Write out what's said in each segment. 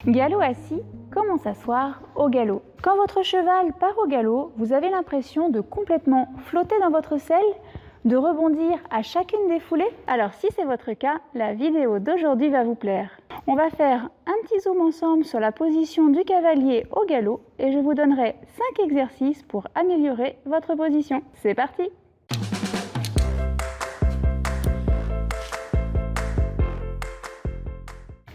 Galop assis, comment s'asseoir au galop? Quand votre cheval part au galop, vous avez l'impression de complètement flotter dans votre selle, de rebondir à chacune des foulées? Alors si c'est votre cas, la vidéo d'aujourd'hui va vous plaire. On va faire un petit zoom ensemble sur la position du cavalier au galop et je vous donnerai 5 exercices pour améliorer votre position. C'est parti!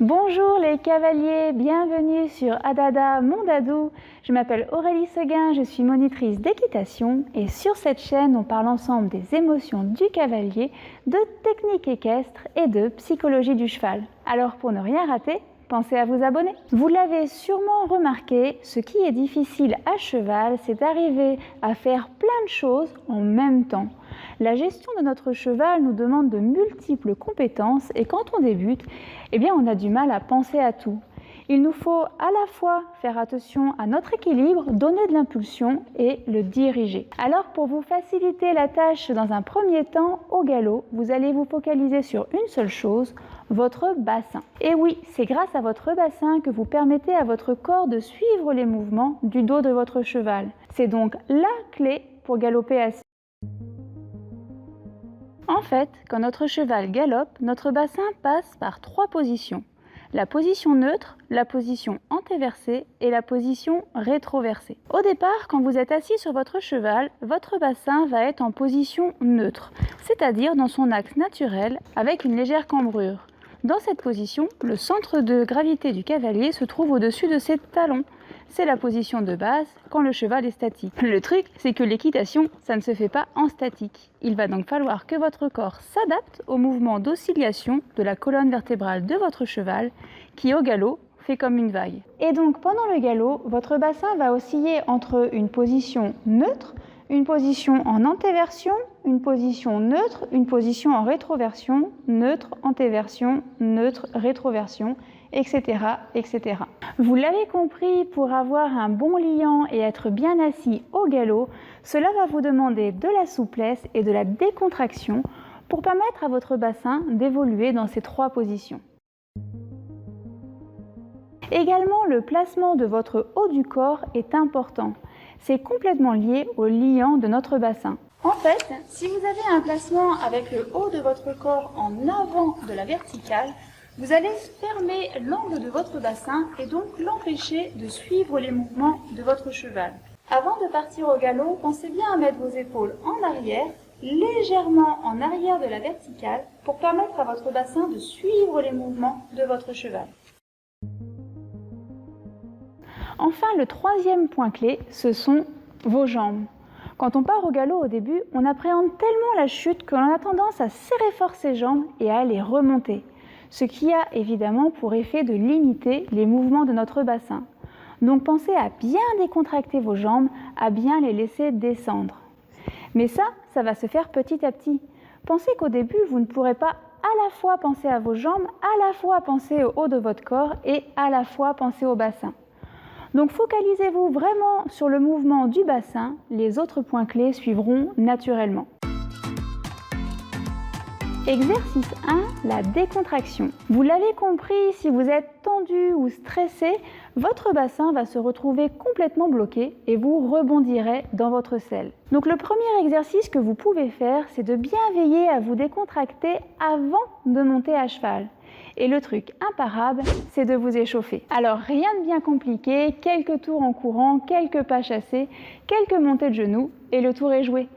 Bonjour les cavaliers, bienvenue sur Adada Mon Dadou. Je m'appelle Aurélie Seguin, je suis monitrice d'équitation et sur cette chaîne on parle ensemble des émotions du cavalier, de techniques équestres et de psychologie du cheval. Alors pour ne rien rater, pensez à vous abonner. Vous l'avez sûrement remarqué, ce qui est difficile à cheval, c'est d'arriver à faire plein de choses en même temps. La gestion de notre cheval nous demande de multiples compétences et quand on débute, on a du mal à penser à tout. Il nous faut à la fois faire attention à notre équilibre, donner de l'impulsion et le diriger. Alors pour vous faciliter la tâche dans un premier temps au galop, vous allez vous focaliser sur une seule chose, votre bassin. Et oui, c'est grâce à votre bassin que vous permettez à votre corps de suivre les mouvements du dos de votre cheval. C'est donc la clé pour galoper assis. En fait, quand notre cheval galope, notre bassin passe par 3 positions. La position neutre, la position antéversée et la position rétroversée. Au départ, quand vous êtes assis sur votre cheval, votre bassin va être en position neutre, c'est-à-dire dans son axe naturel avec une légère cambrure. Dans cette position, le centre de gravité du cavalier se trouve au-dessus de ses talons. C'est la position de base quand le cheval est statique. Le truc, c'est que l'équitation, ça ne se fait pas en statique. Il va donc falloir que votre corps s'adapte au mouvement d'oscillation de la colonne vertébrale de votre cheval, qui au galop fait comme une vague. Et donc pendant le galop, votre bassin va osciller entre une position neutre, une position en antéversion, une position neutre, une position en rétroversion, neutre, antéversion, neutre, rétroversion, etc., etc. Vous l'avez compris, pour avoir un bon liant et être bien assis au galop, cela va vous demander de la souplesse et de la décontraction pour permettre à votre bassin d'évoluer dans ces 3 positions. Également, le placement de votre haut du corps est important. C'est complètement lié au liant de notre bassin. En fait, si vous avez un placement avec le haut de votre corps en avant de la verticale, vous allez fermer l'angle de votre bassin et donc l'empêcher de suivre les mouvements de votre cheval. Avant de partir au galop, pensez bien à mettre vos épaules en arrière, légèrement en arrière de la verticale, pour permettre à votre bassin de suivre les mouvements de votre cheval. Enfin, le 3e point clé, ce sont vos jambes. Quand on part au galop au début, on appréhende tellement la chute que l'on a tendance à serrer fort ses jambes et à les remonter, ce qui a évidemment pour effet de limiter les mouvements de notre bassin. Donc pensez à bien décontracter vos jambes, à bien les laisser descendre. Mais ça va se faire petit à petit. Pensez qu'au début, vous ne pourrez pas à la fois penser à vos jambes, à la fois penser au haut de votre corps et à la fois penser au bassin. Donc focalisez-vous vraiment sur le mouvement du bassin, les autres points clés suivront naturellement. Exercice 1, la décontraction. Vous l'avez compris, si vous êtes tendu ou stressé, votre bassin va se retrouver complètement bloqué et vous rebondirez dans votre selle. Donc le premier exercice que vous pouvez faire, c'est de bien veiller à vous décontracter avant de monter à cheval. Et le truc imparable, c'est de vous échauffer. Alors rien de bien compliqué, quelques tours en courant, quelques pas chassés, quelques montées de genoux et le tour est joué.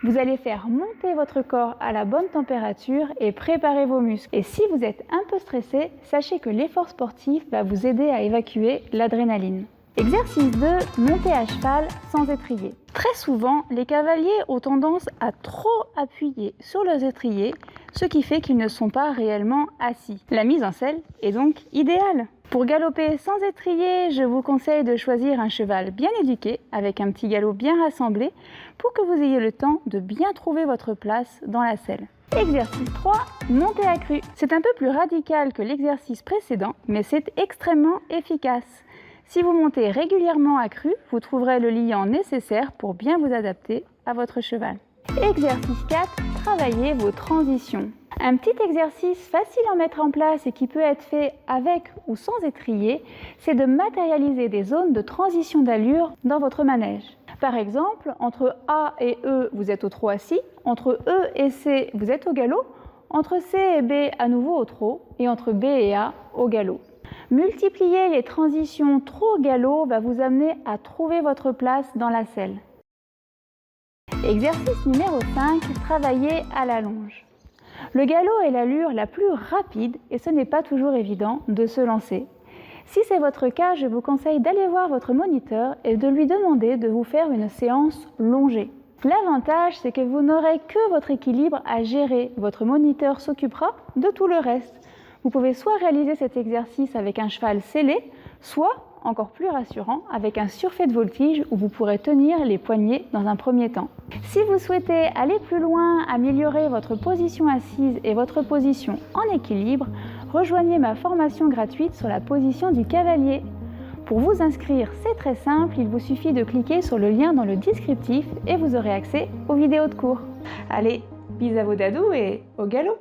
Vous allez faire monter votre corps à la bonne température et préparer vos muscles. Et si vous êtes un peu stressé, sachez que l'effort sportif va vous aider à évacuer l'adrénaline. Exercice 2, monter à cheval sans étrier. Très souvent, les cavaliers ont tendance à trop appuyer sur leurs étriers, ce qui fait qu'ils ne sont pas réellement assis. La mise en selle est donc idéale. Pour galoper sans étrier, je vous conseille de choisir un cheval bien éduqué, avec un petit galop bien rassemblé, pour que vous ayez le temps de bien trouver votre place dans la selle. Exercice 3, montée à cru. C'est un peu plus radical que l'exercice précédent, mais c'est extrêmement efficace. Si vous montez régulièrement à cru, vous trouverez le liant nécessaire pour bien vous adapter à votre cheval. Exercice 4, travaillez vos transitions. Un petit exercice facile à mettre en place et qui peut être fait avec ou sans étrier, c'est de matérialiser des zones de transition d'allure dans votre manège. Par exemple, entre A et E, vous êtes au trot assis, entre E et C, vous êtes au galop, entre C et B, à nouveau au trot, et entre B et A, au galop. Multiplier les transitions trot-galop va vous amener à trouver votre place dans la selle. Exercice numéro 5, travailler à la longe. Le galop est l'allure la plus rapide et ce n'est pas toujours évident de se lancer. Si c'est votre cas, je vous conseille d'aller voir votre moniteur et de lui demander de vous faire une séance longée. L'avantage, c'est que vous n'aurez que votre équilibre à gérer. Votre moniteur s'occupera de tout le reste. Vous pouvez soit réaliser cet exercice avec un cheval sellé, soit, encore plus rassurant, avec un surfait de voltige où vous pourrez tenir les poignets dans un premier temps. Si vous souhaitez aller plus loin, améliorer votre position assise et votre position en équilibre, rejoignez ma formation gratuite sur la position du cavalier. Pour vous inscrire, c'est très simple, il vous suffit de cliquer sur le lien dans le descriptif et vous aurez accès aux vidéos de cours. Allez, bis à vos dadous et au galop!